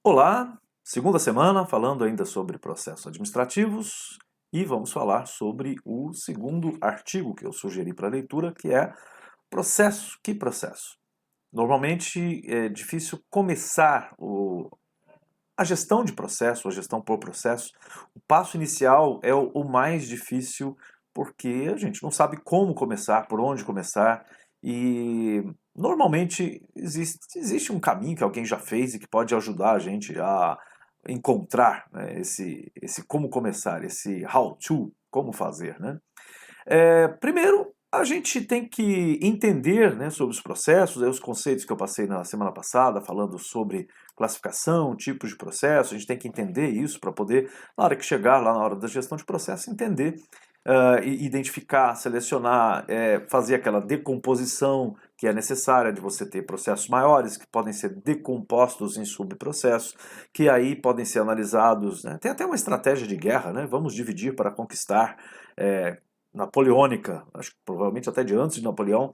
Olá, segunda semana falando ainda sobre processos administrativos e vamos falar sobre o segundo artigo que eu sugeri para leitura, que é processo. Que processo? Normalmente é difícil começar a gestão de processo, a gestão por processo. O passo inicial é o mais difícil porque a gente não sabe como começar, por onde começar e normalmente existe um caminho que alguém já fez e que pode ajudar a gente a encontrar, né, esse como começar, esse how to, como fazer, né? Primeiro, a gente tem que entender, né, sobre os processos, os conceitos que eu passei na semana passada, falando sobre classificação, tipos de processo, a gente tem que entender isso para poder, na hora que chegar lá na hora da gestão de processo, entender, identificar, selecionar, fazer aquela decomposição que é necessária de você ter processos maiores, que podem ser decompostos em subprocessos, que aí podem ser analisados, né? Tem até uma estratégia de guerra, né? Vamos dividir para conquistar, é, napoleônica, acho que provavelmente até de antes de Napoleão,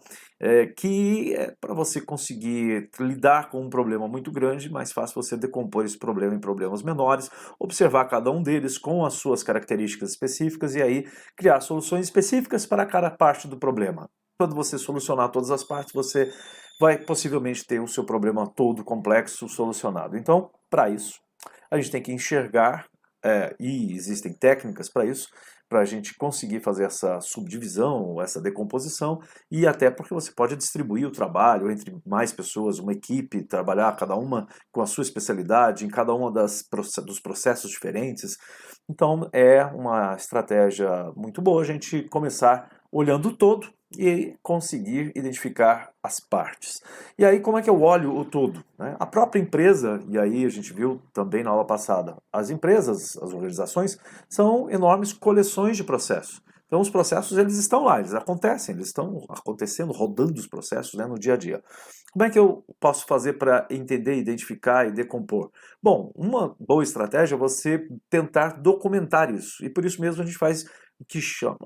que é para você conseguir lidar com um problema muito grande, mais fácil você decompor esse problema em problemas menores, observar cada um deles com as suas características específicas e aí criar soluções específicas para cada parte do problema. Quando você solucionar todas as partes, você vai possivelmente ter o seu problema todo complexo solucionado. Então, para isso, a gente tem que enxergar, e existem técnicas para isso, para a gente conseguir fazer essa subdivisão, essa decomposição, e até porque você pode distribuir o trabalho entre mais pessoas, uma equipe, trabalhar cada uma com a sua especialidade, em cada uma dos processos diferentes. Então é uma estratégia muito boa a gente começar olhando o todo e conseguir identificar as partes. E aí, como é que eu olho o todo, né? A própria empresa, e aí a gente viu também na aula passada, as empresas, as organizações, são enormes coleções de processos. Então, os processos, eles estão lá, eles acontecem, eles estão acontecendo, rodando os processos, né, no dia a dia. Como é que eu posso fazer para entender, identificar e decompor? Bom, uma boa estratégia é você tentar documentar isso. E por isso mesmo a gente faz o que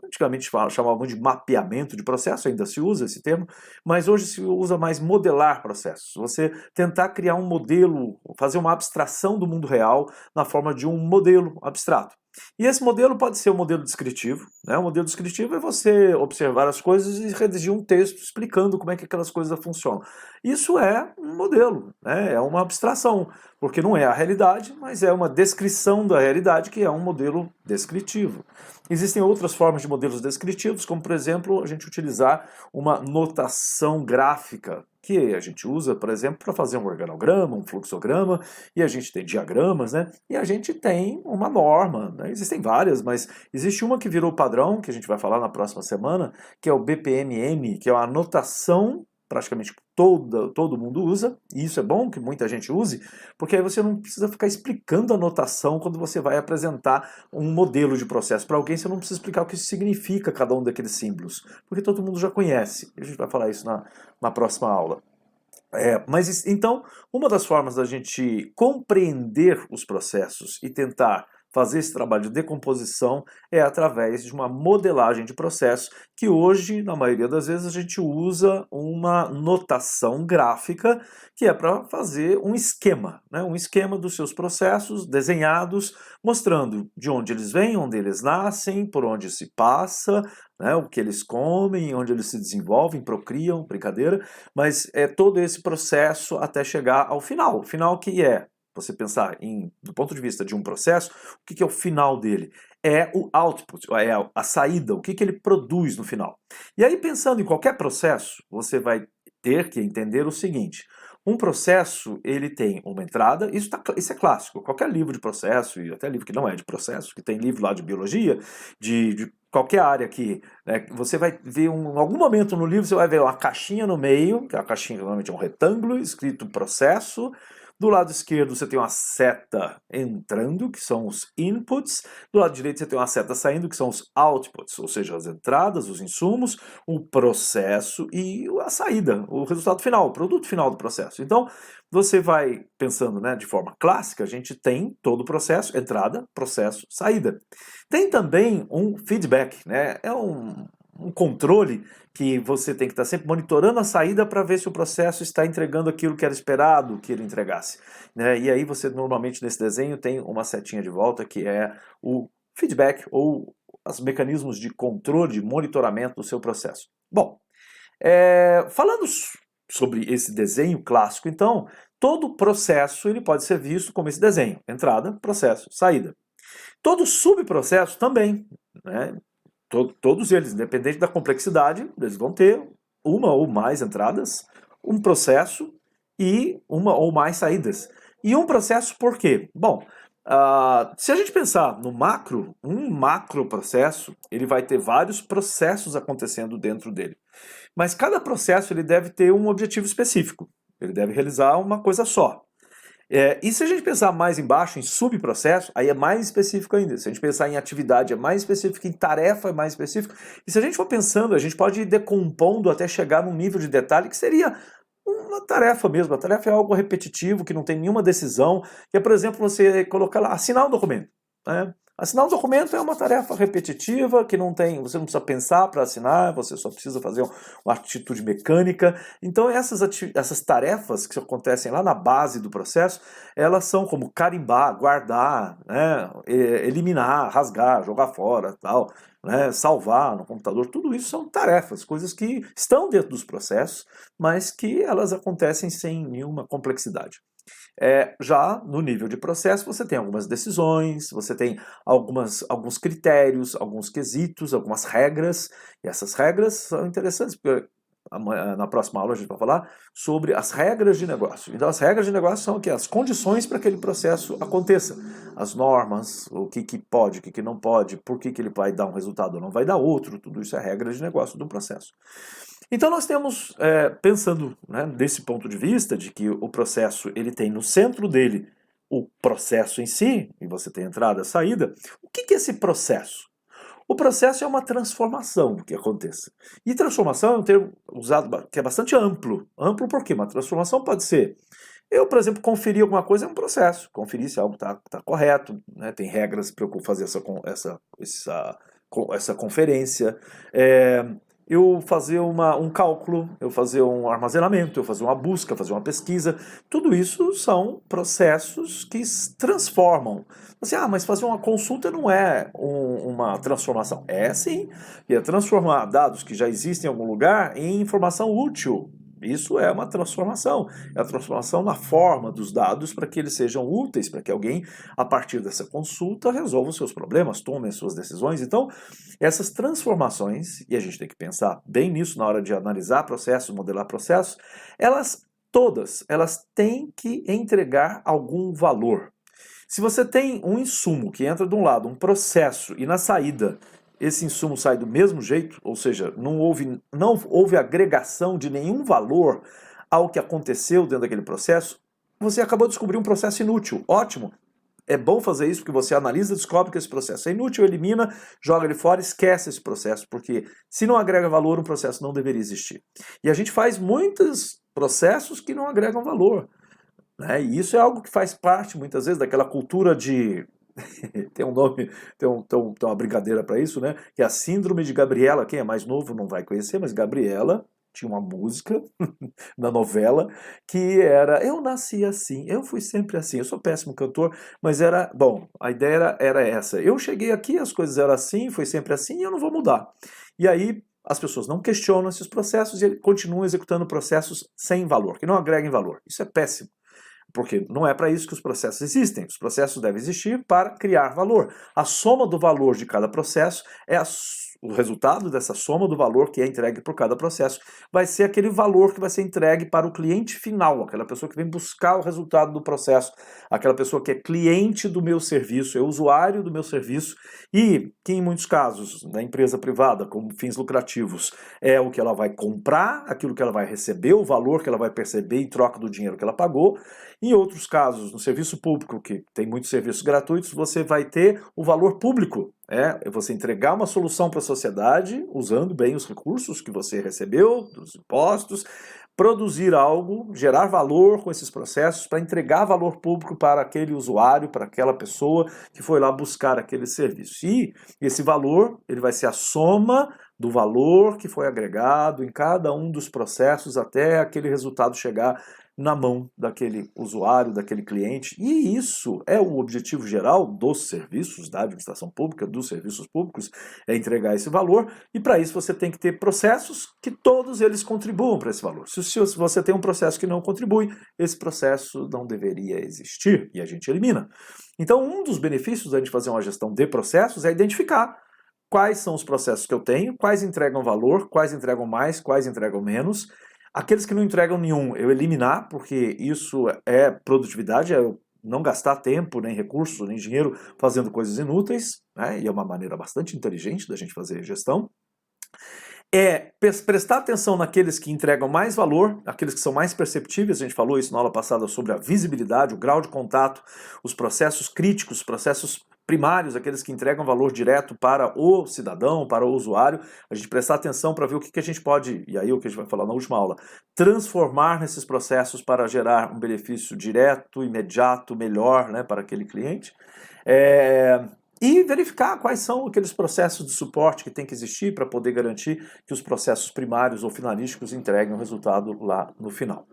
antigamente chamavam de mapeamento de processo, ainda se usa esse termo, mas hoje se usa mais modelar processos. Você tentar criar um modelo, fazer uma abstração do mundo real na forma de um modelo abstrato. E esse modelo pode ser um modelo descritivo, né? O modelo descritivo é você observar as coisas e redigir um texto explicando como é que aquelas coisas funcionam. Isso é um modelo, né? É uma abstração, porque não é a realidade, mas é uma descrição da realidade que é um modelo descritivo. Existem outras formas de modelos descritivos, como por exemplo, a gente utilizar uma notação gráfica, que a gente usa, por exemplo, para fazer um organograma, um fluxograma, e a gente tem diagramas, né? E a gente tem uma norma, né? Existem várias, mas existe uma que virou padrão, que a gente vai falar na próxima semana, que é o BPMN, que é uma anotação praticamente todo mundo usa, e isso é bom que muita gente use, porque aí você não precisa ficar explicando a notação quando você vai apresentar um modelo de processo para alguém, você não precisa explicar o que isso significa cada um daqueles símbolos, porque todo mundo já conhece. A gente vai falar isso na próxima aula. Mas então, uma das formas da gente compreender os processos e tentar fazer esse trabalho de decomposição é através de uma modelagem de processo, que hoje, na maioria das vezes, a gente usa uma notação gráfica, que é para fazer um esquema, né? Um esquema dos seus processos desenhados, mostrando de onde eles vêm, onde eles nascem, por onde se passa, né? O que eles comem, onde eles se desenvolvem, procriam, brincadeira, mas é todo esse processo até chegar ao final. O final que é, você pensar do ponto de vista de um processo, o que é o final dele? É o output, é a saída, o que ele produz no final. E aí, pensando em qualquer processo, você vai ter que entender o seguinte: um processo, ele tem uma entrada, isso é clássico, qualquer livro de processo, e até livro que não é de processo, que tem livro lá de biologia, de qualquer área que, né, você vai ver em algum momento no livro, você vai ver uma caixinha no meio, que a caixinha normalmente é um retângulo, escrito processo. Do lado esquerdo você tem uma seta entrando, que são os inputs. Do lado direito você tem uma seta saindo, que são os outputs, ou seja, as entradas, os insumos, o processo e a saída, o resultado final, o produto final do processo. Então, você vai pensando, né, de forma clássica, a gente tem todo o processo, entrada, processo, saída. Tem também um feedback, né? um controle que você tem que estar sempre monitorando a saída para ver se o processo está entregando aquilo que era esperado que ele entregasse, né? E aí você normalmente nesse desenho tem uma setinha de volta que é o feedback ou os mecanismos de controle, de monitoramento do seu processo. Bom, falando sobre esse desenho clássico, então, todo processo ele pode ser visto como esse desenho: entrada, processo, saída. Todo subprocesso também, né? Todos eles, independente da complexidade, eles vão ter uma ou mais entradas, um processo e uma ou mais saídas. E um processo por quê? Bom, se a gente pensar no macro, um macro processo, ele vai ter vários processos acontecendo dentro dele. Mas cada processo ele deve ter um objetivo específico. Ele deve realizar uma coisa só. E se a gente pensar mais embaixo, em subprocesso, aí é mais específico ainda. Se a gente pensar em atividade, é mais específico, em tarefa, é mais específico. E se a gente for pensando, a gente pode ir decompondo até chegar num nível de detalhe que seria uma tarefa mesmo. A tarefa é algo repetitivo, que não tem nenhuma decisão, que é, por exemplo, você colocar lá, assinar um documento, né? Assinar um documento é uma tarefa repetitiva, que não tem, você não precisa pensar para assinar, você só precisa fazer uma atitude mecânica. Então essas tarefas que acontecem lá na base do processo, elas são como carimbar, guardar, né, eliminar, rasgar, jogar fora, tal, né, salvar no computador. Tudo isso são tarefas, coisas que estão dentro dos processos, mas que elas acontecem sem nenhuma complexidade. Já no nível de processo, você tem algumas decisões, você tem alguns critérios, alguns quesitos, algumas regras, e essas regras são interessantes, porque na próxima aula a gente vai falar sobre as regras de negócio. Então, as regras de negócio são o quê? As condições para que aquele processo aconteça. As normas, o que pode, o que não pode, por que ele vai dar um resultado ou não vai dar outro, tudo isso é regra de negócio do processo. Então nós temos, pensando, né, desse ponto de vista, de que o processo ele tem no centro dele o processo em si, e você tem entrada e saída. O que é esse processo? O processo é uma transformação que aconteça. E transformação é um termo usado que é bastante amplo. Amplo por quê? Uma transformação pode ser, eu, por exemplo, conferir alguma coisa é um processo. Conferir se algo está correto, né? Tem regras para eu fazer essa conferência. Eu fazer um cálculo, eu fazer um armazenamento, eu fazer uma busca, fazer uma pesquisa. Tudo isso são processos que transformam. Você, mas fazer uma consulta não é uma transformação. É sim, e é transformar dados que já existem em algum lugar em informação útil. Isso é uma transformação. É a transformação na forma dos dados para que eles sejam úteis, para que alguém, a partir dessa consulta, resolva os seus problemas, tome as suas decisões. Então, essas transformações, e a gente tem que pensar bem nisso na hora de analisar processos, modelar processos, elas têm que entregar algum valor. Se você tem um insumo que entra de um lado, um processo, e na saída esse insumo sai do mesmo jeito, ou seja, não houve agregação de nenhum valor ao que aconteceu dentro daquele processo, você acabou de descobrir um processo inútil. Ótimo, é bom fazer isso porque você analisa, descobre que esse processo é inútil, elimina, joga ele fora, esquece esse processo, porque se não agrega valor, um processo não deveria existir. E a gente faz muitos processos que não agregam valor, né? E isso é algo que faz parte, muitas vezes, daquela cultura de... tem um nome, tem uma brincadeira para isso, né? Que é a síndrome de Gabriela. Quem é mais novo não vai conhecer, mas Gabriela tinha uma música na novela que era eu nasci assim, eu fui sempre assim, eu sou péssimo cantor, mas era, bom, a ideia era essa, eu cheguei aqui, as coisas eram assim, foi sempre assim e eu não vou mudar. E aí as pessoas não questionam esses processos e continuam executando processos sem valor, que não agreguem valor. Isso é péssimo. Porque não é para isso que os processos existem. Os processos devem existir para criar valor. A soma do valor de cada processo é o resultado dessa soma do valor que é entregue por cada processo. Vai ser aquele valor que vai ser entregue para o cliente final, aquela pessoa que vem buscar o resultado do processo, aquela pessoa que é cliente do meu serviço, é usuário do meu serviço e que em muitos casos, na empresa privada, como fins lucrativos, é o que ela vai comprar, aquilo que ela vai receber, o valor que ela vai perceber em troca do dinheiro que ela pagou. Em outros casos, no serviço público, que tem muitos serviços gratuitos, você vai ter o valor público. É você entregar uma solução para a sociedade, usando bem os recursos que você recebeu, dos impostos, produzir algo, gerar valor com esses processos para entregar valor público para aquele usuário, para aquela pessoa que foi lá buscar aquele serviço. E esse valor ele vai ser a soma do valor que foi agregado em cada um dos processos até aquele resultado chegar na mão daquele usuário, daquele cliente. E isso é o objetivo geral dos serviços da administração pública, dos serviços públicos, é entregar esse valor, e para isso você tem que ter processos que todos eles contribuam para esse valor. Se você tem um processo que não contribui, esse processo não deveria existir, e a gente elimina. Então, um dos benefícios da gente fazer uma gestão de processos é identificar quais são os processos que eu tenho, quais entregam valor, quais entregam mais, quais entregam menos. Aqueles que não entregam nenhum, eu eliminar, porque isso é produtividade, é eu não gastar tempo, nem recurso, nem dinheiro fazendo coisas inúteis, né? E é uma maneira bastante inteligente da gente fazer gestão. É prestar atenção naqueles que entregam mais valor, aqueles que são mais perceptíveis. A gente falou isso na aula passada sobre a visibilidade, o grau de contato, os processos críticos, os processos primários, aqueles que entregam valor direto para o cidadão, para o usuário. A gente prestar atenção para ver o que a gente pode, e aí o que a gente vai falar na última aula, transformar nesses processos para gerar um benefício direto, imediato, melhor, né, para aquele cliente. E verificar quais são aqueles processos de suporte que tem que existir para poder garantir que os processos primários ou finalísticos entreguem o resultado lá no final.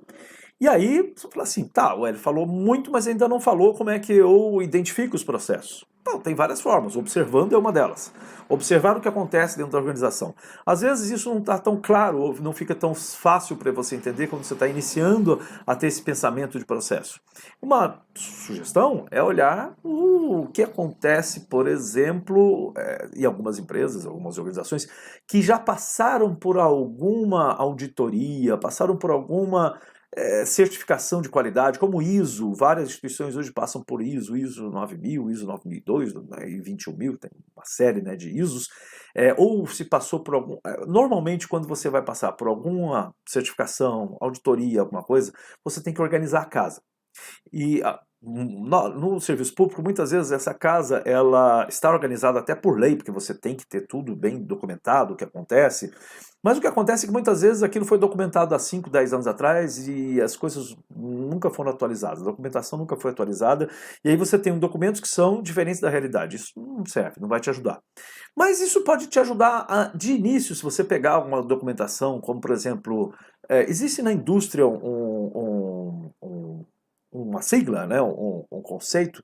E aí, você fala assim, tá, ele falou muito, mas ainda não falou como é que eu identifico os processos. Não, tem várias formas, observando é uma delas. Observar o que acontece dentro da organização. Às vezes isso não está tão claro, ou não fica tão fácil para você entender quando você está iniciando a ter esse pensamento de processo. Uma sugestão é olhar o que acontece, por exemplo, em algumas empresas, algumas organizações, que já passaram por alguma auditoria, passaram por alguma certificação de qualidade, como ISO. Várias instituições hoje passam por ISO 9000, ISO 9002 e 21000, tem uma série, né, de ISOs. Ou se passou por algum... Normalmente, quando você vai passar por alguma certificação, auditoria, alguma coisa, você tem que organizar a casa. E no serviço público, muitas vezes essa casa ela está organizada até por lei, porque você tem que ter tudo bem documentado, o que acontece. Mas o que acontece é que muitas vezes aquilo foi documentado há 5, 10 anos atrás e as coisas nunca foram atualizadas, a documentação nunca foi atualizada, e aí você tem documentos que são diferentes da realidade. Isso não serve, não vai te ajudar. Mas isso pode te ajudar de início, se você pegar uma documentação, como por exemplo, existe na indústria uma sigla, né, um conceito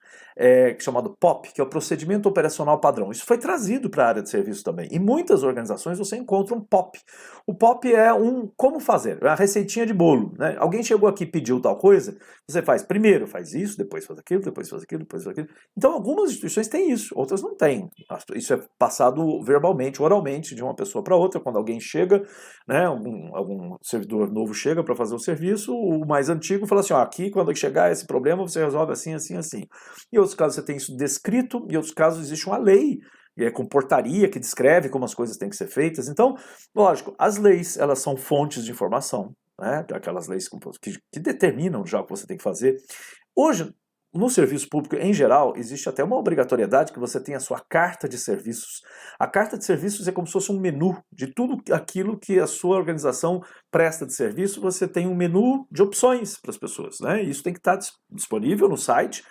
chamado POP, que é o Procedimento Operacional Padrão. Isso foi trazido para a área de serviço também. Em muitas organizações você encontra um POP. O POP é como fazer, é a receitinha de bolo, né? Alguém chegou aqui e pediu tal coisa, você faz primeiro, faz isso, depois faz aquilo, depois faz aquilo, depois faz aquilo. Então algumas instituições têm isso, outras não têm. Isso é passado verbalmente, oralmente, de uma pessoa para outra. Quando alguém chega, né, algum servidor novo chega para fazer o serviço, o mais antigo fala assim, aqui quando chegar esse problema você resolve assim, assim, assim. Em outros casos você tem isso descrito, em outros casos existe uma lei com portaria que descreve como as coisas têm que ser feitas. Então, lógico, as leis elas são fontes de informação, né? Aquelas leis que determinam já o que você tem que fazer. Hoje, no serviço público, em geral, existe até uma obrigatoriedade que você tenha a sua carta de serviços. A carta de serviços é como se fosse um menu de tudo aquilo que a sua organização presta de serviço. Você tem um menu de opções para as pessoas, né? Isso tem que estar disponível no site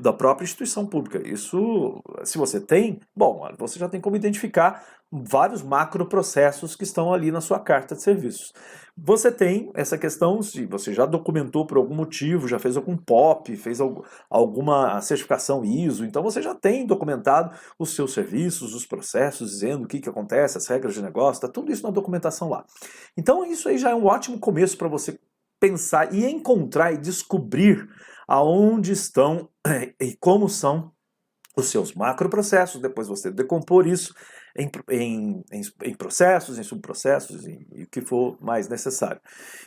da própria instituição pública. Isso, se você tem, bom, você já tem como identificar vários macroprocessos que estão ali na sua carta de serviços. Você tem essa questão, se você já documentou por algum motivo, já fez algum POP, fez alguma certificação ISO, então você já tem documentado os seus serviços, os processos, dizendo o que acontece, as regras de negócio, está tudo isso na documentação lá. Então isso aí já é um ótimo começo para você pensar e encontrar e descobrir aonde estão e como são os seus macroprocessos, depois você decompor isso em processos, em subprocessos e o que for mais necessário.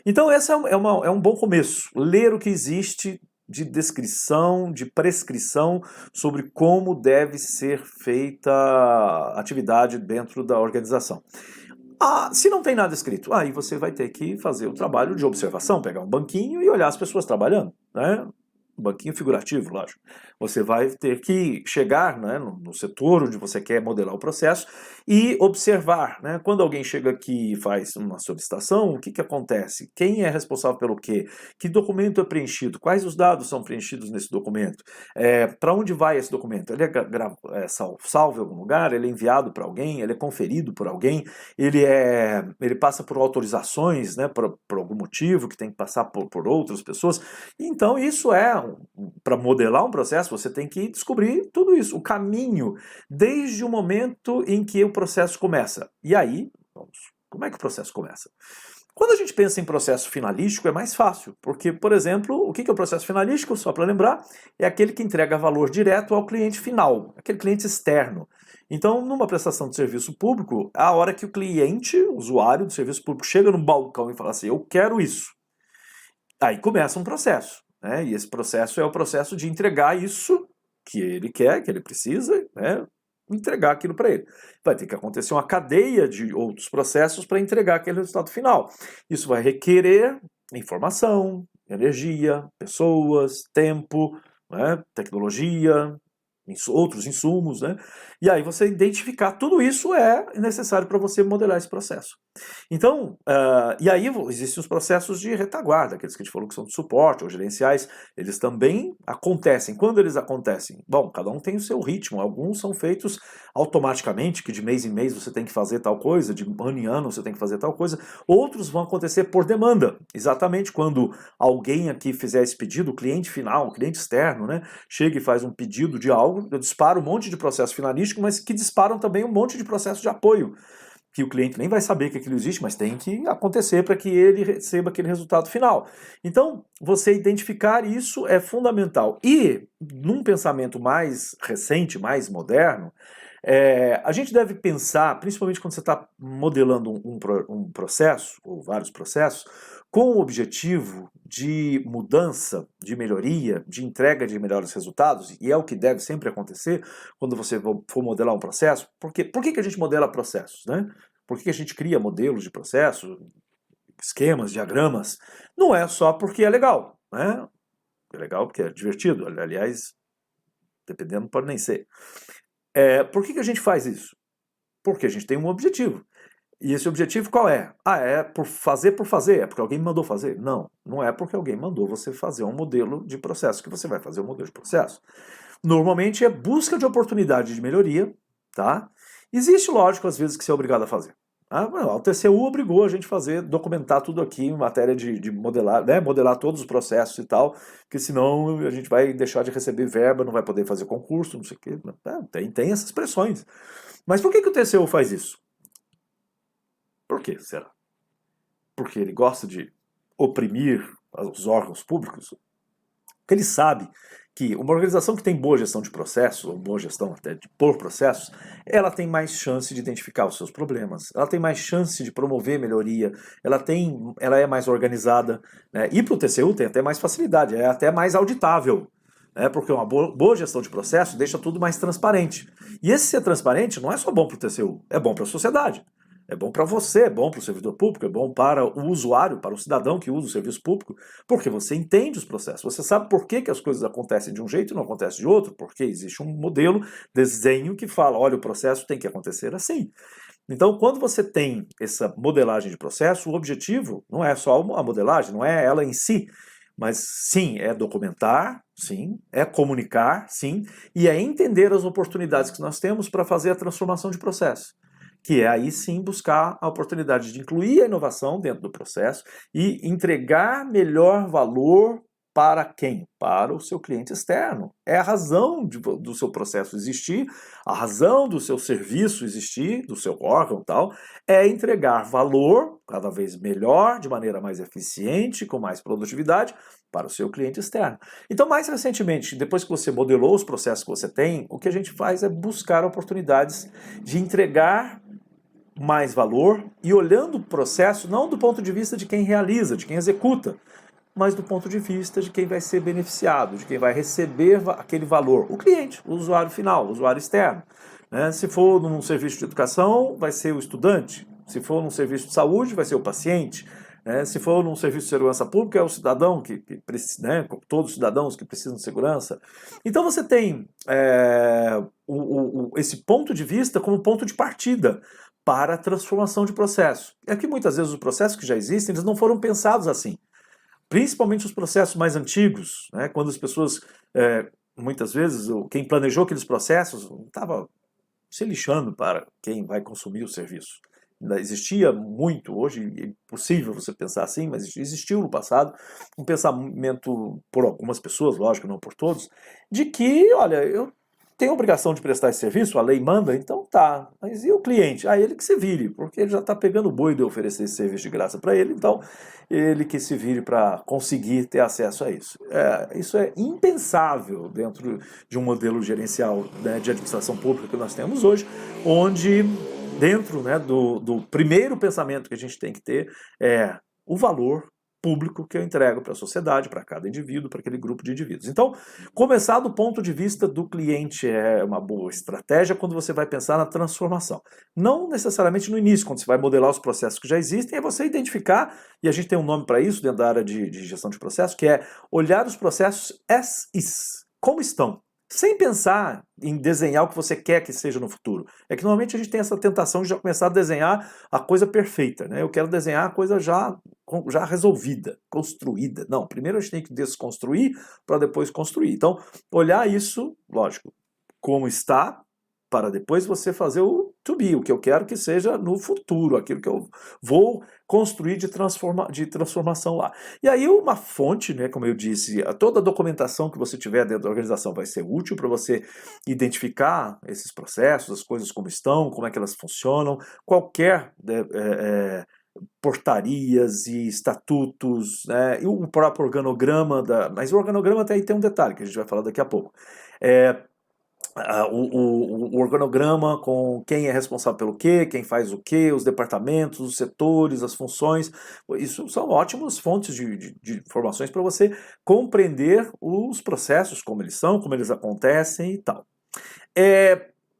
Então esse é um bom começo, ler o que existe de descrição, de prescrição sobre como deve ser feita a atividade dentro da organização. Se não tem nada escrito, aí você vai ter que fazer o trabalho de observação, pegar um banquinho e olhar as pessoas trabalhando, né? banquinho figurativo, lógico. Você vai ter que chegar, né, no setor onde você quer modelar o processo e observar, né, quando alguém chega aqui e faz uma solicitação, o que que acontece? Quem é responsável pelo quê? Que documento é preenchido? Quais os dados são preenchidos nesse documento? Para onde vai esse documento? Ele é salvo em algum lugar? Ele é enviado para alguém? Ele é conferido por alguém? Ele passa por autorizações, né, por algum motivo que tem que passar por outras pessoas? Então isso para modelar um processo, você tem que descobrir tudo isso, o caminho, desde o momento em que o processo começa. E aí, como é que o processo começa? Quando a gente pensa em processo finalístico é mais fácil, porque, por exemplo, o que é o processo finalístico, só para lembrar, é aquele que entrega valor direto ao cliente final, aquele cliente externo. Então, numa prestação de serviço público, a hora que o cliente, o usuário do serviço público, chega no balcão e fala assim, eu quero isso, aí começa um processo, né? E esse processo é o processo de entregar isso que ele quer, que ele precisa, né? Entregar aquilo para ele. Vai ter que acontecer uma cadeia de outros processos para entregar aquele resultado final. Isso vai requerer informação, energia, pessoas, tempo, né? Tecnologia, outros insumos, né? E aí você identificar tudo isso é necessário para você modelar esse processo. Então, e aí existem os processos de retaguarda, aqueles que a gente falou que são de suporte ou gerenciais, eles também acontecem. Quando eles acontecem? Bom, cada um tem o seu ritmo, alguns são feitos automaticamente, que de mês em mês você tem que fazer tal coisa, de ano em ano você tem que fazer tal coisa, outros vão acontecer por demanda, exatamente quando alguém aqui fizer esse pedido, o cliente final, o cliente externo, né, chega e faz um pedido de algo, eu disparo um monte de processo finalístico, mas que disparam também um monte de processo de apoio, que o cliente nem vai saber que aquilo existe, mas tem que acontecer para que ele receba aquele resultado final. Então, você identificar isso é fundamental. E, num pensamento mais recente, mais moderno, a gente deve pensar, principalmente quando você está modelando um processo, ou vários processos, com o objetivo de mudança, de melhoria, de entrega de melhores resultados, e é o que deve sempre acontecer quando você for modelar um processo. Porque, por que a gente modela processos, né? Por que a gente cria modelos de processo, esquemas, diagramas? Não é só porque é legal, né? É legal porque é divertido, aliás, dependendo pode nem ser. Por que a gente faz isso? Porque a gente tem um objetivo. E esse objetivo qual é? É por fazer, é porque alguém me mandou fazer? Não, não é porque alguém mandou você fazer um modelo de processo que você vai fazer um modelo de processo. Normalmente é busca de oportunidade de melhoria, tá? Existe, lógico, às vezes que você é obrigado a fazer. O TCU obrigou a gente a fazer, documentar tudo aqui em matéria de modelar, né? Modelar todos os processos e tal, porque senão a gente vai deixar de receber verba, não vai poder fazer concurso, não sei o quê. Tem essas pressões. Mas por que o TCU faz isso? Por que será? Porque ele gosta de oprimir os órgãos públicos? Porque ele sabe que uma organização que tem boa gestão de processos, ou boa gestão até por processos, ela tem mais chance de identificar os seus problemas, ela tem mais chance de promover melhoria, ela é mais organizada, né? E para o TCU tem até mais facilidade, é até mais auditável, né? Porque uma boa gestão de processo deixa tudo mais transparente. E esse ser transparente não é só bom para o TCU, é bom para a sociedade. É bom para você, é bom para o servidor público, é bom para o usuário, para o cidadão que usa o serviço público, porque você entende os processos, você sabe por que as coisas acontecem de um jeito e não acontecem de outro, porque existe um modelo, desenho que fala, olha, o processo tem que acontecer assim. Então, quando você tem essa modelagem de processo, o objetivo não é só a modelagem, não é ela em si, mas sim, é documentar, sim, é comunicar, sim, e é entender as oportunidades que nós temos para fazer a transformação de processo, que é aí sim buscar a oportunidade de incluir a inovação dentro do processo e entregar melhor valor para quem? Para o seu cliente externo. É a razão do seu processo existir, a razão do seu serviço existir, do seu órgão e tal, é entregar valor cada vez melhor, de maneira mais eficiente, com mais produtividade, para o seu cliente externo. Então, mais recentemente, depois que você modelou os processos que você tem, o que a gente faz é buscar oportunidades de entregar mais valor e olhando o processo não do ponto de vista de quem realiza, de quem executa, mas do ponto de vista de quem vai ser beneficiado, de quem vai receber aquele valor, o cliente, o usuário final, o usuário externo. Né? Se for num serviço de educação, vai ser o estudante. Se for num serviço de saúde, vai ser o paciente. né? Se for num serviço de segurança pública, é o cidadão né? Todos os cidadãos que precisam de segurança. Então você tem esse ponto de vista como ponto de partida para a transformação de processo. É que muitas vezes os processos que já existem, eles não foram pensados assim. Principalmente os processos mais antigos, né? Quando as pessoas, muitas vezes, quem planejou aqueles processos estava se lixando para quem vai consumir o serviço. Ainda existia muito, hoje é impossível você pensar assim, mas existiu no passado um pensamento, por algumas pessoas, lógico, não por todos, de que, olha, eu tenho a obrigação de prestar esse serviço, a lei manda, então tá. Mas e o cliente? Ah, ele que se vire, porque ele já está pegando o boi de oferecer esse serviço de graça para ele, então ele que se vire para conseguir ter acesso a isso. Isso é impensável dentro de um modelo gerencial, né, de administração pública que nós temos hoje, onde dentro, né, do primeiro pensamento que a gente tem que ter é o valor público que eu entrego para a sociedade, para cada indivíduo, para aquele grupo de indivíduos. Então, começar do ponto de vista do cliente é uma boa estratégia quando você vai pensar na transformação. Não necessariamente no início, quando você vai modelar os processos que já existem, é você identificar, e a gente tem um nome para isso dentro da área de gestão de processos, que é olhar os processos as is, como estão. Sem pensar em desenhar o que você quer que seja no futuro. É que normalmente a gente tem essa tentação de já começar a desenhar a coisa perfeita, né? Eu quero desenhar a coisa já resolvida, construída. Não, primeiro a gente tem que desconstruir para depois construir. Então, olhar isso, lógico, como está, para depois você fazer o to be, o que eu quero que seja no futuro, aquilo que eu vou construir de transformação lá. E aí uma fonte, né, como eu disse, toda a documentação que você tiver dentro da organização vai ser útil para você identificar esses processos, as coisas como estão, como é que elas funcionam, qualquer portarias e estatutos, né, e o próprio organograma, mas o organograma até aí tem um detalhe que a gente vai falar daqui a pouco. O organograma com quem é responsável pelo quê, quem faz o quê, os departamentos, os setores, as funções. Isso são ótimas fontes de informações para você compreender os processos, como eles são, como eles acontecem e tal.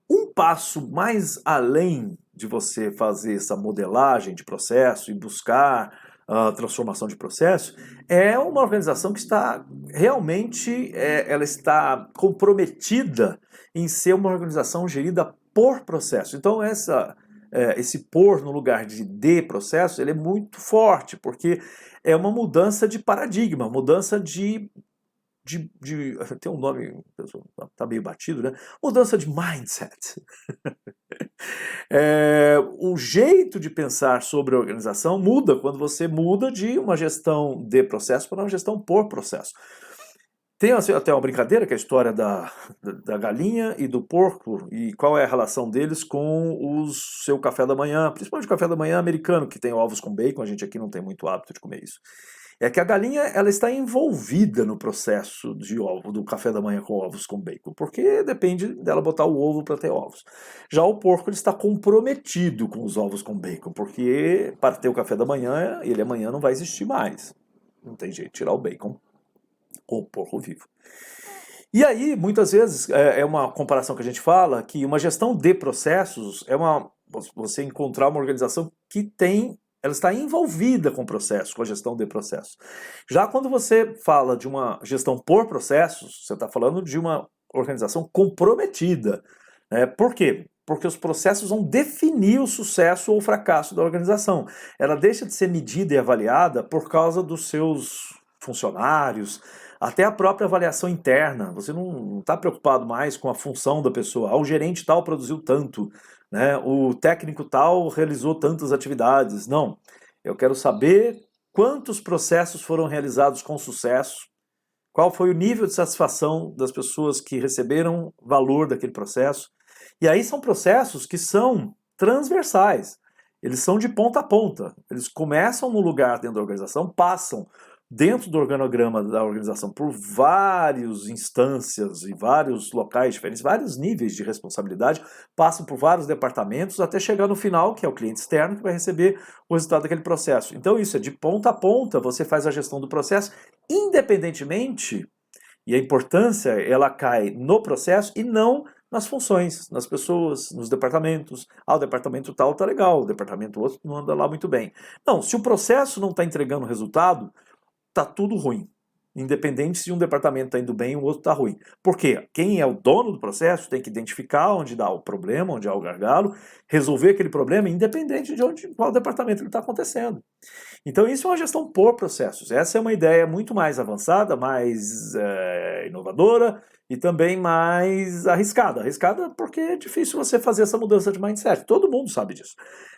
Um passo mais além de você fazer essa modelagem de processo e buscar a transformação de processo, é uma organização que está realmente, ela está comprometida em ser uma organização gerida por processo. Então esse por no lugar de processo, ele é muito forte, porque é uma mudança de paradigma, mudança tem um nome, tá meio batido, né? Mudança de mindset. O jeito de pensar sobre a organização muda quando você muda de uma gestão de processo para uma gestão por processo. Tem assim, até uma brincadeira, que é a história da galinha e do porco, e qual é a relação deles com o seu café da manhã, principalmente o café da manhã americano, que tem ovos com bacon, a gente aqui não tem muito hábito de comer isso. É que a galinha, ela está envolvida no processo do café da manhã com ovos com bacon, porque depende dela botar o ovo para ter ovos. Já o porco, ele está comprometido com os ovos com bacon, porque para ter o café da manhã, ele amanhã não vai existir mais. Não tem jeito de tirar o bacon com o porco vivo. E aí, muitas vezes, é uma comparação que a gente fala, que uma gestão de processos é você encontrar uma organização que ela está envolvida com o processo, com a gestão de processos. Já quando você fala de uma gestão por processos, você está falando de uma organização comprometida. Por quê? Porque os processos vão definir o sucesso ou o fracasso da organização. Ela deixa de ser medida e avaliada por causa dos seus funcionários, até a própria avaliação interna. Você não está preocupado mais com a função da pessoa. O gerente tal produziu tanto, né? O técnico tal realizou tantas atividades. Não. Eu quero saber quantos processos foram realizados com sucesso, qual foi o nível de satisfação das pessoas que receberam valor daquele processo. E aí são processos que são transversais. Eles são de ponta a ponta. Eles começam no lugar dentro da organização, passam dentro do organograma da organização por várias instâncias e vários locais diferentes, vários níveis de responsabilidade, passam por vários departamentos até chegar no final, que é o cliente externo, que vai receber o resultado daquele processo. Então isso é de ponta a ponta, você faz a gestão do processo independentemente, e a importância ela cai no processo e não nas funções, nas pessoas, nos departamentos. Ah, o departamento tal tá legal, o departamento outro não anda lá muito bem. Não, se o processo não está entregando resultado, tá tudo ruim. Independente se um departamento está indo bem e o outro está ruim. Por quê? Quem é o dono do processo tem que identificar onde dá o problema, onde há o gargalo, resolver aquele problema, independente de qual departamento ele está acontecendo. Então isso é uma gestão por processos. Essa é uma ideia muito mais avançada, mais inovadora e também mais arriscada. Arriscada porque é difícil você fazer essa mudança de mindset. Todo mundo sabe disso.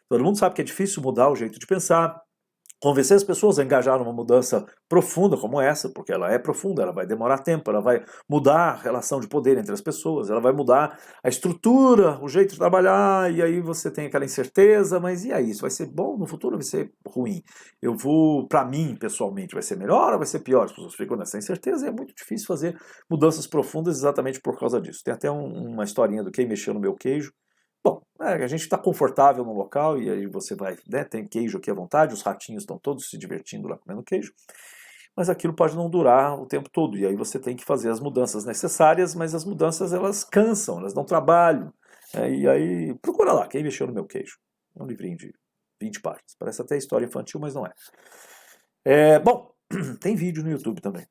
Todo mundo sabe que é difícil mudar o jeito de pensar, convencer as pessoas a engajar numa mudança profunda como essa, porque ela é profunda, ela vai demorar tempo, ela vai mudar a relação de poder entre as pessoas, ela vai mudar a estrutura, o jeito de trabalhar, e aí você tem aquela incerteza, mas e aí, isso vai ser bom no futuro ou vai ser ruim? Para mim, pessoalmente, vai ser melhor ou vai ser pior? As pessoas ficam nessa incerteza e é muito difícil fazer mudanças profundas exatamente por causa disso. Tem até uma historinha do quem mexeu no meu queijo. Bom, a gente está confortável no local e aí você vai, né, tem queijo aqui à vontade, os ratinhos estão todos se divertindo lá comendo queijo, mas aquilo pode não durar o tempo todo e aí você tem que fazer as mudanças necessárias, mas as mudanças elas cansam, elas dão trabalho, e aí procura lá, quem mexeu no meu queijo, é um livrinho de 20 páginas, parece até história infantil, mas não é. Bom, tem vídeo no YouTube também.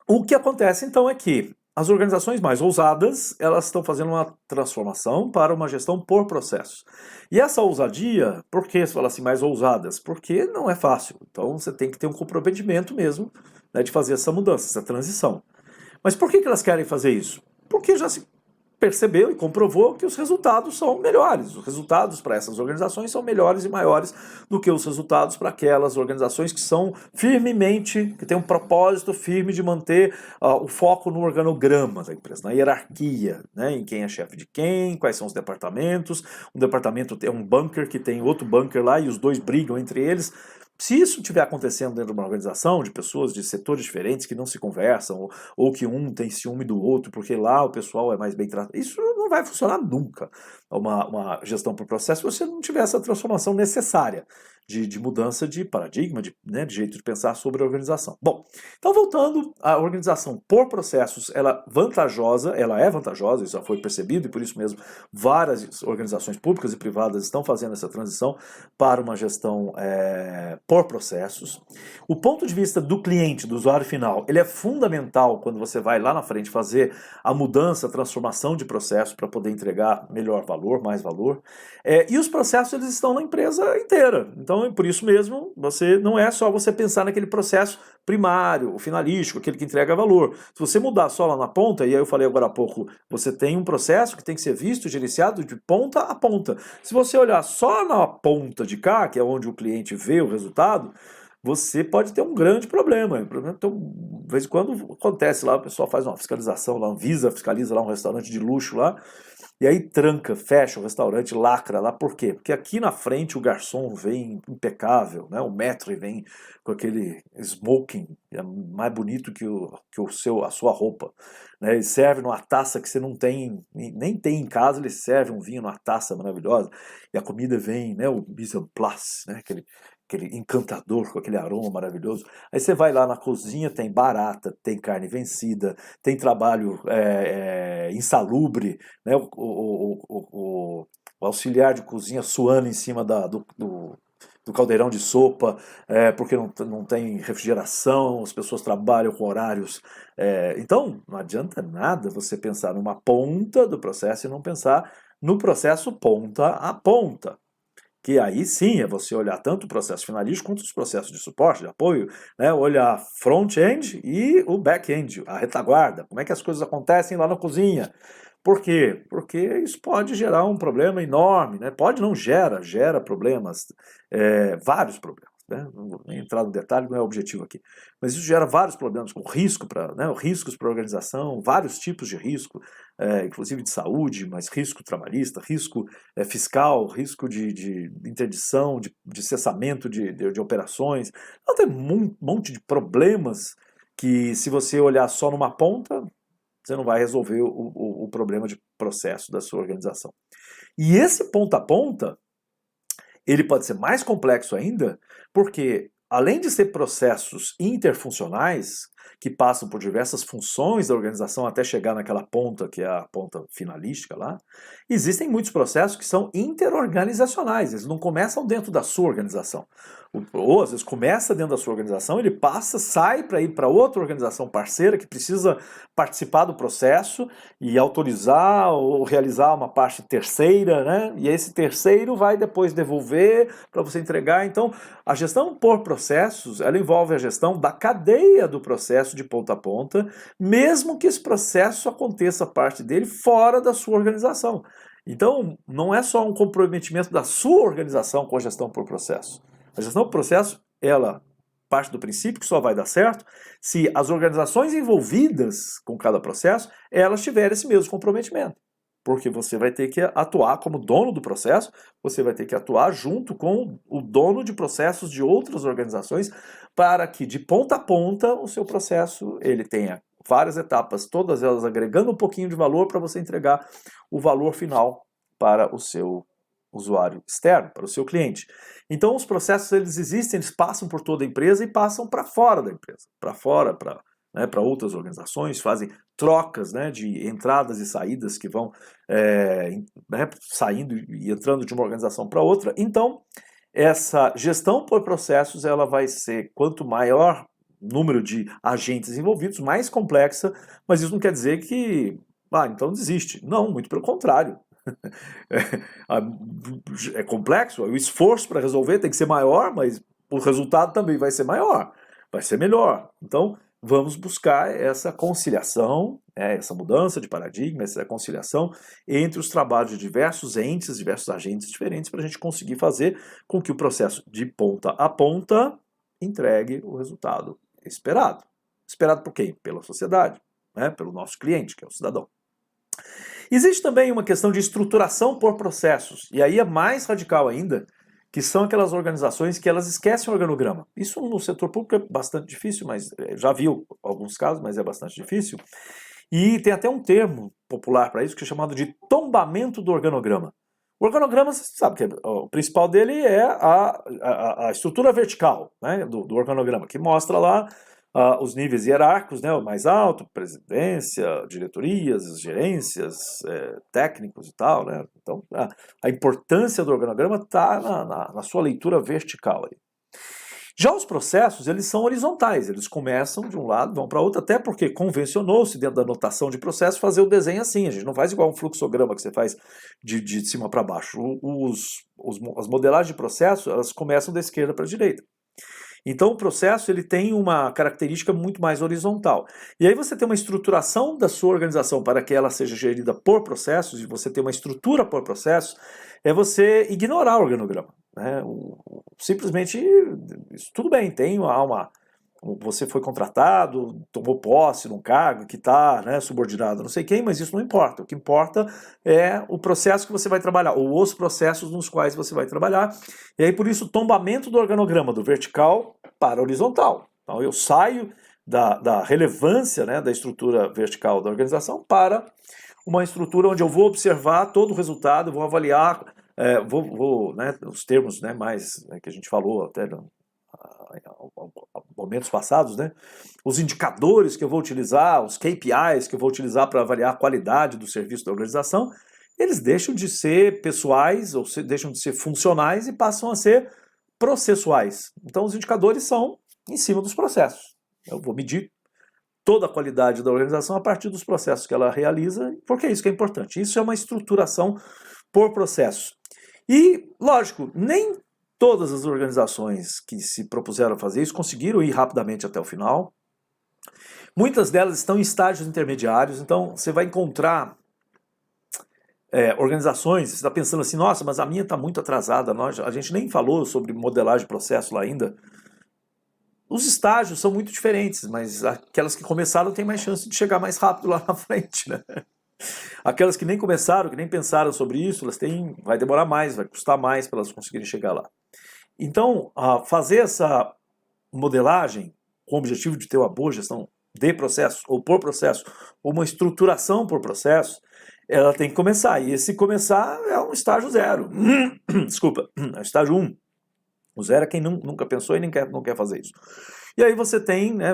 O que acontece então é que as organizações mais ousadas, elas estão fazendo uma transformação para uma gestão por processos. E essa ousadia, por que você fala assim, mais ousadas? Porque não é fácil. Então você tem que ter um comprometimento mesmo, né, de fazer essa mudança, essa transição. Mas por que elas querem fazer isso? Porque já se percebeu e comprovou que os resultados são melhores. Os resultados para essas organizações são melhores e maiores do que os resultados para aquelas organizações que são que têm um propósito firme de manter o foco no organograma da empresa, na hierarquia, né, em quem é chefe de quem, quais são os departamentos. Um departamento tem um bunker que tem outro bunker lá e os dois brigam entre eles. Se isso estiver acontecendo dentro de uma organização de pessoas de setores diferentes que não se conversam, ou que um tem ciúme do outro, porque lá o pessoal é mais bem tratado, isso não vai funcionar nunca. Uma gestão por processo, se você não tiver essa transformação necessária de mudança de paradigma, de jeito de pensar sobre a organização. Bom, então voltando, a organização por processos, ela é vantajosa, isso já foi percebido, e por isso mesmo várias organizações públicas e privadas estão fazendo essa transição para uma gestão por processos. O ponto de vista do cliente, do usuário final, ele é fundamental quando você vai lá na frente fazer a mudança, a transformação de processo para poder entregar melhor valor, mais valor. E os processos eles estão na empresa inteira. Então, por isso mesmo, não é só você pensar naquele processo primário, o finalístico, aquele que entrega valor. Se você mudar só lá na ponta, e aí eu falei agora há pouco, você tem um processo que tem que ser visto, gerenciado de ponta a ponta. Se você olhar só na ponta de cá, que é onde o cliente vê o resultado, você pode ter um grande problema. Então, de vez em quando acontece lá, o pessoal faz uma fiscalização, lá, a Anvisa fiscaliza lá um restaurante de luxo lá, e aí tranca, fecha o restaurante, lacra lá. Por quê? Porque aqui na frente o garçom vem impecável, né? O maître vem com aquele smoking, é mais bonito que a sua roupa, né? Ele serve numa taça que você não tem, nem tem em casa, ele serve um vinho numa taça maravilhosa, e a comida vem, né? O mise en place, né? Aquele encantador com aquele aroma maravilhoso. Aí você vai lá na cozinha, tem barata, tem carne vencida, tem trabalho insalubre, né? O auxiliar de cozinha suando em cima do caldeirão de sopa, porque não tem refrigeração, as pessoas trabalham com horários. Então, não adianta nada você pensar numa ponta do processo e não pensar no processo ponta a ponta. Que aí sim é você olhar tanto o processo finalístico quanto os processos de suporte, de apoio, né? Olhar front-end e o back-end, a retaguarda, como é que as coisas acontecem lá na cozinha. Por quê? Porque isso pode gerar um problema enorme, né? Pode não, gera problemas, vários problemas. Né? Não vou nem entrar no detalhe, não é o objetivo aqui. Mas isso gera vários problemas, com risco riscos para a organização, vários tipos de risco, inclusive de saúde, mas risco trabalhista, risco fiscal, risco de interdição, de cessamento de operações. Então tem um monte de problemas que, se você olhar só numa ponta, você não vai resolver o problema de processo da sua organização. E esse ponta a ponta, ele pode ser mais complexo ainda, porque além de ser processos interfuncionais, que passam por diversas funções da organização até chegar naquela ponta, que é a ponta finalística lá, existem muitos processos que são interorganizacionais, eles não começam dentro da sua organização. Ou às vezes começa dentro da sua organização, ele passa, sai para ir para outra organização parceira que precisa participar do processo e autorizar ou realizar uma parte terceira, né? E esse terceiro vai depois devolver para você entregar. Então, a gestão por processos, ela envolve a gestão da cadeia do processo de ponta a ponta, mesmo que esse processo aconteça parte dele fora da sua organização. Então, não é só um comprometimento da sua organização com a gestão por processo. A gestão por processo, ela parte do princípio que só vai dar certo se as organizações envolvidas com cada processo, elas tiverem esse mesmo comprometimento. Porque você vai ter que atuar como dono do processo, você vai ter que atuar junto com o dono de processos de outras organizações para que de ponta a ponta o seu processo ele tenha várias etapas, todas elas agregando um pouquinho de valor para você entregar o valor final para o seu usuário externo, para o seu cliente. Então os processos eles existem, eles passam por toda a empresa e passam para fora da empresa, para fora, para outras organizações, fazem trocas, né, de entradas e saídas que vão saindo e entrando de uma organização para outra. Então essa gestão por processos ela vai ser quanto maior número de agentes envolvidos, mais complexa, mas isso não quer dizer que então desiste. Não, muito pelo contrário. É complexo, o esforço para resolver tem que ser maior, mas o resultado também vai ser maior, vai ser melhor. Então, vamos buscar essa conciliação, essa mudança de paradigma, essa conciliação entre os trabalhos de diversos entes, diversos agentes diferentes, para a gente conseguir fazer com que o processo de ponta a ponta entregue o resultado esperado. Esperado por quem? Pela sociedade, pelo nosso cliente, que é o cidadão. Existe também uma questão de estruturação por processos, e aí é mais radical ainda, que são aquelas organizações que elas esquecem o organograma. Isso no setor público é bastante difícil, mas já viu alguns casos, mas é bastante difícil. E tem até um termo popular para isso, que é chamado de tombamento do organograma. O organograma, você sabe que o principal dele é a estrutura vertical, né, do organograma, que mostra lá os níveis hierárquicos, né, o mais alto, presidência, diretorias, gerências, técnicos e tal, né? Então, a importância do organograma está na sua leitura vertical aí. Já os processos, eles são horizontais, eles começam de um lado, vão para outro, até porque convencionou-se dentro da notação de processo fazer o desenho assim, a gente não faz igual um fluxograma que você faz de cima para baixo. As modelagens de processo, elas começam da esquerda para a direita. Então o processo ele tem uma característica muito mais horizontal. E aí você tem uma estruturação da sua organização para que ela seja gerida por processos, e você tem uma estrutura por processos, é você ignorar o organograma. Né? Simplesmente, tudo bem, você foi contratado, tomou posse num cargo que está subordinado a não sei quem, mas isso não importa. O que importa é o processo que você vai trabalhar, ou os processos nos quais você vai trabalhar. E aí, por isso, o tombamento do organograma, do vertical para horizontal. Então, eu saio da relevância da estrutura vertical da organização para uma estrutura onde eu vou observar todo o resultado, vou avaliar, os termos mais que a gente falou até momentos passados, os indicadores que eu vou utilizar, os KPIs que eu vou utilizar para avaliar a qualidade do serviço da organização, eles deixam de ser pessoais, ou deixam de ser funcionais e passam a ser processuais. Então os indicadores são em cima dos processos. Eu vou medir toda a qualidade da organização a partir dos processos que ela realiza, porque é isso que é importante. Isso é uma estruturação por processo. E, lógico, nem todas as organizações que se propuseram fazer isso conseguiram ir rapidamente até o final. Muitas delas estão em estágios intermediários, então você vai encontrar organizações, você está pensando assim, nossa, mas a minha está muito atrasada, a gente nem falou sobre modelagem de processo lá ainda. Os estágios são muito diferentes, mas aquelas que começaram têm mais chance de chegar mais rápido lá na frente, né? Aquelas que nem começaram, que nem pensaram sobre isso, vai demorar mais, vai custar mais para elas conseguirem chegar lá. Então, fazer essa modelagem com o objetivo de ter uma boa gestão de processo, ou por processo, ou uma estruturação por processo, ela tem que começar. E esse começar é um estágio 0. Desculpa, é o estágio 1. O 0 é quem nunca pensou e não quer fazer isso. E aí você tem, né,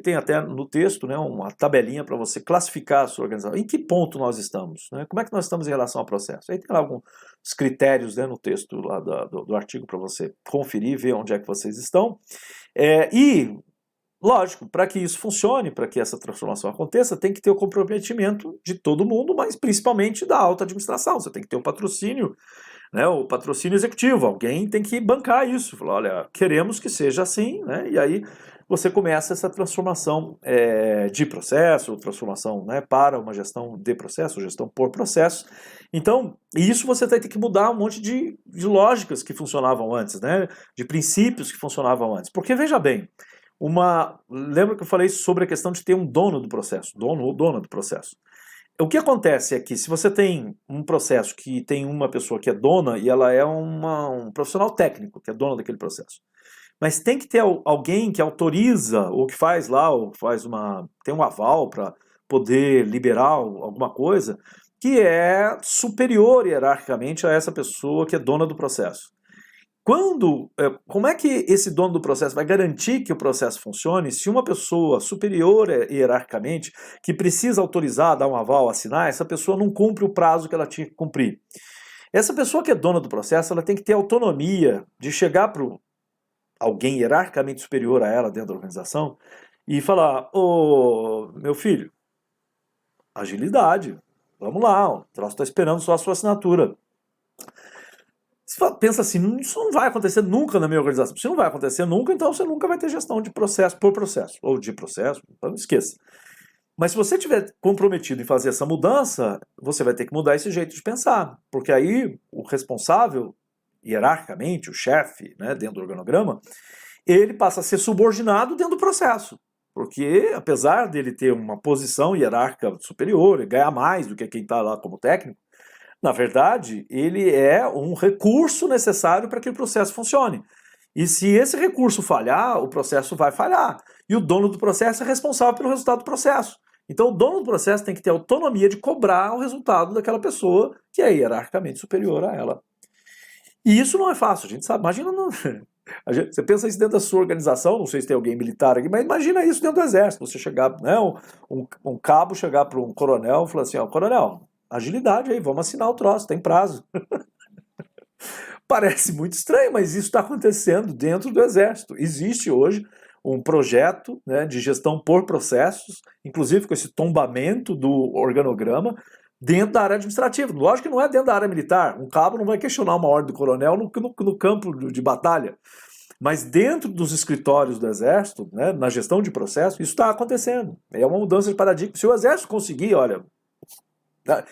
tem até no texto, né, uma tabelinha para você classificar a sua organização. Em que ponto nós estamos? Né? Como é que nós estamos em relação ao processo? Aí tem lá alguns critérios, né, no texto lá do artigo para você conferir, ver onde é que vocês estão. E, lógico, para que isso funcione, para que essa transformação aconteça, tem que ter o comprometimento de todo mundo, mas principalmente da alta administração. Você tem que ter o patrocínio, né, o patrocínio executivo. Alguém tem que bancar isso. Falar, olha, queremos que seja assim, né? E aí você começa essa transformação de processo, transformação, né, para uma gestão de processo, gestão por processo. Então, isso você vai ter que mudar um monte de lógicas que funcionavam antes, né, de princípios que funcionavam antes. Porque, veja bem, lembra que eu falei sobre a questão de ter um dono do processo, dono ou dona do processo. O que acontece é que se você tem um processo que tem uma pessoa que é dona e ela é um profissional técnico, que é dona daquele processo, mas tem que ter alguém que autoriza ou que faz lá, ou tem um aval para poder liberar alguma coisa que é superior hierarquicamente a essa pessoa que é dona do processo. Como é que esse dono do processo vai garantir que o processo funcione se uma pessoa superior hierarquicamente, que precisa autorizar, dar um aval, assinar, essa pessoa não cumpre o prazo que ela tinha que cumprir? Essa pessoa que é dona do processo, ela tem que ter autonomia de chegar para alguém hierarquicamente superior a ela dentro da organização e falar, ô, meu filho, agilidade, vamos lá, o troço está esperando só a sua assinatura. Você pensa assim, isso não vai acontecer nunca na minha organização. Se não vai acontecer nunca, então você nunca vai ter gestão de processo por processo, ou de processo, então não esqueça. Mas se você estiver comprometido em fazer essa mudança, você vai ter que mudar esse jeito de pensar, porque aí o responsável, hierarquicamente, o chefe, né, dentro do organograma, ele passa a ser subordinado dentro do processo. Porque, apesar dele ter uma posição hierárquica superior, e ganhar mais do que quem está lá como técnico, na verdade, ele é um recurso necessário para que o processo funcione. E se esse recurso falhar, o processo vai falhar. E o dono do processo é responsável pelo resultado do processo. Então, o dono do processo tem que ter autonomia de cobrar o resultado daquela pessoa que é hierarquicamente superior a ela. E isso não é fácil, a gente sabe. Imagina, você pensa isso dentro da sua organização, não sei se tem alguém militar aqui, mas imagina isso dentro do exército. Você chegar, né, um cabo chegar para um coronel e falar assim, ó, coronel, agilidade aí, vamos assinar o troço, tem prazo. Parece muito estranho, mas isso está acontecendo dentro do Exército. Existe hoje um projeto, né, de gestão por processos, inclusive com esse tombamento do organograma, dentro da área administrativa. Lógico que não é dentro da área militar. Um cabo não vai questionar uma ordem do coronel no campo de batalha. Mas dentro dos escritórios do Exército, né, na gestão de processo, isso está acontecendo. É uma mudança de paradigma. Se o Exército conseguir, olha...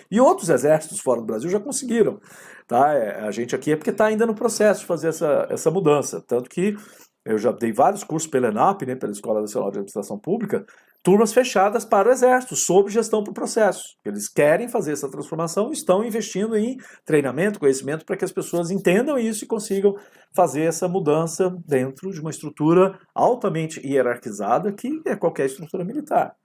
E outros exércitos fora do Brasil já conseguiram. Tá? A gente aqui é porque está ainda no processo de fazer essa mudança. Tanto que eu já dei vários cursos pela ENAP, né, pela Escola Nacional de Administração Pública, turmas fechadas para o Exército, sob gestão por processo. Eles querem fazer essa transformação, estão investindo em treinamento, conhecimento, para que as pessoas entendam isso e consigam fazer essa mudança dentro de uma estrutura altamente hierarquizada, que é qualquer estrutura militar.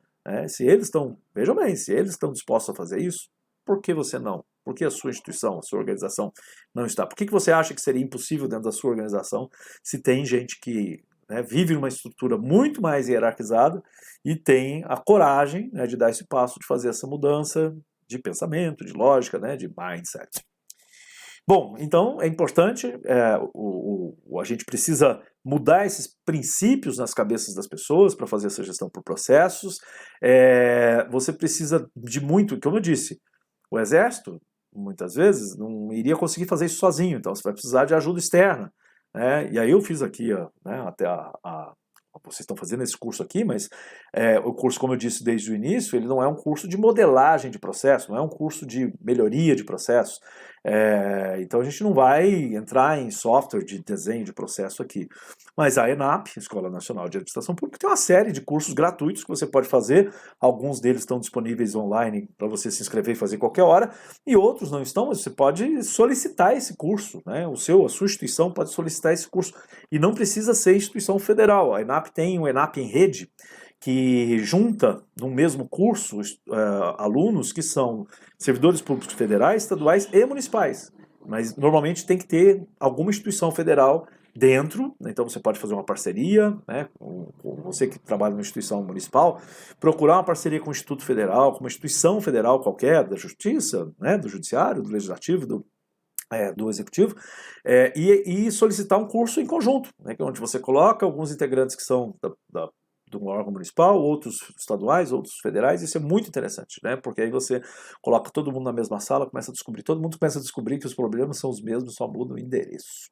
Se eles estão, vejam bem, se eles estão dispostos a fazer isso, por que você não? Por que a sua instituição, a sua organização não está? Por que você acha que seria impossível dentro da sua organização se tem gente que, né, vive numa estrutura muito mais hierarquizada e tem a coragem, né, de dar esse passo, de fazer essa mudança de pensamento, de lógica, né, de mindset? Bom, então é importante, a gente precisa mudar esses princípios nas cabeças das pessoas para fazer essa gestão por processos. Você precisa de muito, como eu disse, o Exército, muitas vezes, não iria conseguir fazer isso sozinho, então você vai precisar de ajuda externa. Né? E aí eu fiz aqui, né, até vocês estão fazendo esse curso aqui, mas o curso, como eu disse desde o início, ele não é um curso de modelagem de processo, não é um curso de melhoria de processos. Então a gente não vai entrar em software de desenho de processo aqui. Mas a ENAP, Escola Nacional de Administração Pública, tem uma série de cursos gratuitos que você pode fazer. Alguns deles estão disponíveis online para você se inscrever e fazer qualquer hora, e outros não estão, mas você pode solicitar esse curso. Né? A sua instituição pode solicitar esse curso. E não precisa ser instituição federal. A ENAP tem o ENAP em Rede, que junta no mesmo curso alunos que são servidores públicos federais, estaduais e municipais. Mas normalmente tem que ter alguma instituição federal dentro, então você pode fazer uma parceria, né, com você que trabalha numa instituição municipal, procurar uma parceria com o Instituto Federal, com uma instituição federal qualquer, da Justiça, né, do Judiciário, do Legislativo, do Executivo, e solicitar um curso em conjunto, né, onde você coloca alguns integrantes que são de um órgão municipal, outros estaduais, outros federais. Isso é muito interessante, né, porque aí você coloca todo mundo na mesma sala, todo mundo começa a descobrir que os problemas são os mesmos, só mudam o endereço.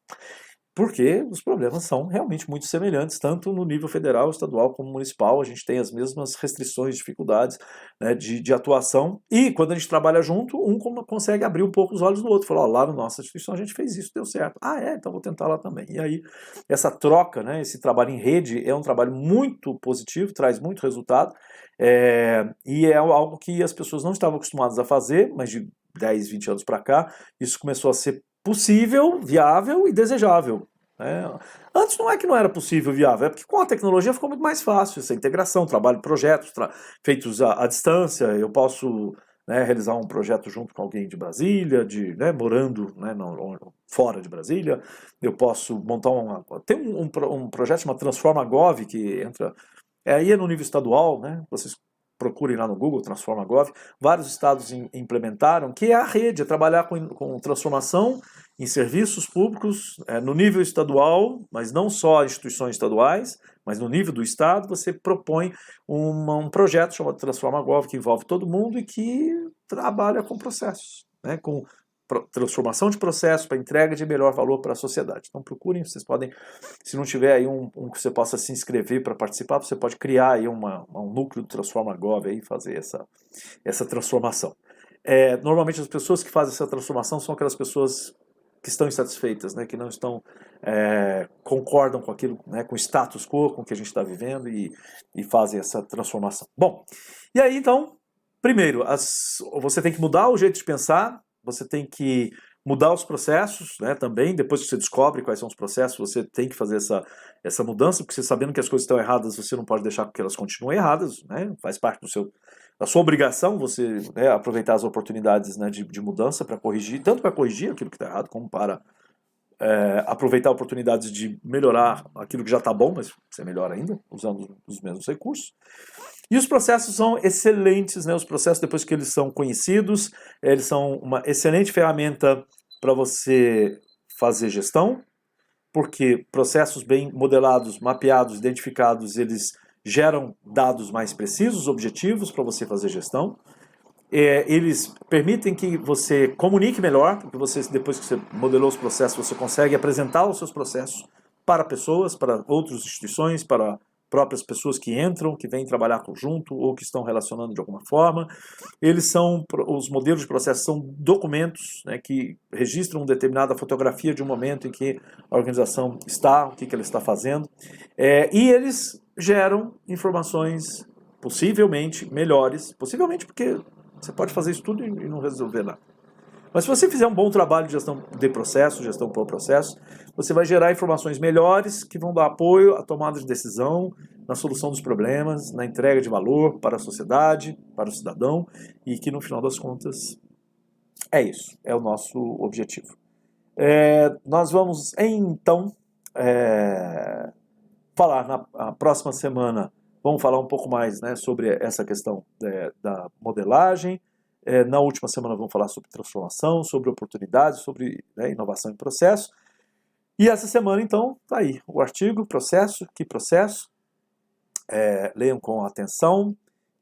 Porque os problemas são realmente muito semelhantes, tanto no nível federal, estadual como municipal. A gente tem as mesmas restrições, dificuldades, né, de atuação. E quando a gente trabalha junto, um consegue abrir um pouco os olhos do outro. Falar, lá na nossa instituição a gente fez isso, deu certo. Então vou tentar lá também. E aí, essa troca, né, esse trabalho em rede é um trabalho muito positivo, traz muito resultado. E é algo que as pessoas não estavam acostumadas a fazer, mas de 10, 20 anos para cá, isso começou a ser possível, viável e desejável. Antes não é que não era possível, viável, é porque com a tecnologia ficou muito mais fácil essa integração, trabalho de projetos feitos à distância. Eu posso, né, realizar um projeto junto com alguém de Brasília, morando, né, fora de Brasília. Eu posso montar tem um projeto chamado Transforma Gov, que entra, aí é no nível estadual, né, vocês procurem lá no Google, Transforma Gov. Vários estados implementaram, que é a rede, é trabalhar com transformação em serviços públicos no nível estadual, mas não só instituições estaduais, mas no nível do estado. Você propõe um projeto chamado Transforma Gov, que envolve todo mundo e que trabalha com processos, né, com transformação de processos para entrega de melhor valor para a sociedade. Então procurem, vocês podem, se não tiver aí um que você possa se inscrever para participar, você pode criar aí um núcleo do Transforma Gov e fazer essa transformação. Normalmente as pessoas que fazem essa transformação são aquelas pessoas que estão insatisfeitas, né, que não estão, concordam com aquilo, né, com o status quo, com o que a gente está vivendo e fazem essa transformação. Bom, e aí então, primeiro, você tem que mudar o jeito de pensar, você tem que mudar os processos, né, também. Depois que você descobre quais são os processos, você tem que fazer essa mudança, porque você sabendo que as coisas estão erradas, você não pode deixar que elas continuem erradas, né, faz parte da sua obrigação você, né, aproveitar as oportunidades, né, de mudança para corrigir, tanto para corrigir aquilo que está errado, como para aproveitar oportunidades de melhorar aquilo que já está bom, mas ser melhor ainda, usando os mesmos recursos. E os processos são excelentes, né? Os processos, depois que eles são conhecidos, eles são uma excelente ferramenta para você fazer gestão, porque processos bem modelados, mapeados, identificados, eles geram dados mais precisos, objetivos para você fazer gestão. Eles permitem que você comunique melhor, porque depois que você modelou os processos, você consegue apresentar os seus processos para pessoas, para outras instituições, para próprias pessoas que entram, que vêm trabalhar junto ou que estão relacionando de alguma forma. Os modelos de processo são documentos, né, que registram uma determinada fotografia de um momento em que a organização está, o que ela está fazendo, e eles geram informações possivelmente melhores, possivelmente porque você pode fazer isso tudo e não resolver nada. Mas se você fizer um bom trabalho de gestão de processo, gestão por processo, você vai gerar informações melhores que vão dar apoio à tomada de decisão, na solução dos problemas, na entrega de valor para a sociedade, para o cidadão, e que no final das contas é isso, é o nosso objetivo. Nós vamos então falar na próxima semana, vamos falar um pouco mais, né, sobre essa questão da modelagem. Na última semana vamos falar sobre transformação, sobre oportunidades, sobre, né, inovação em processo. E essa semana, então, está aí o artigo, processo, que processo. Leiam com atenção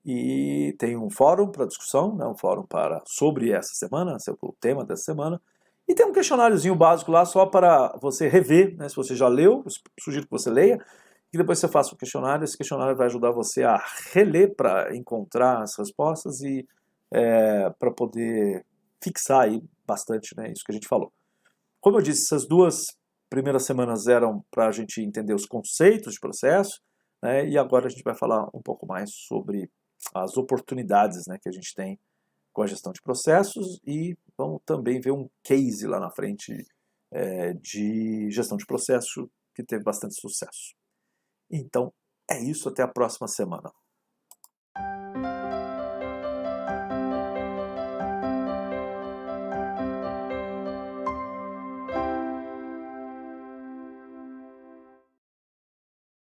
e tem um fórum para discussão, né, um fórum sobre essa semana, esse é o tema dessa semana. E tem um questionáriozinho básico lá só para você rever, né, se você já leu, sugiro que você leia, e depois você faça o questionário. Esse questionário vai ajudar você a reler para encontrar as respostas e para poder fixar aí bastante, né, isso que a gente falou. Como eu disse, essas 2 primeiras semanas eram para a gente entender os conceitos de processo, né, e agora a gente vai falar um pouco mais sobre as oportunidades, né, que a gente tem com a gestão de processos, e vamos também ver um case lá na frente de gestão de processo que teve bastante sucesso. Então, é isso, até a próxima semana.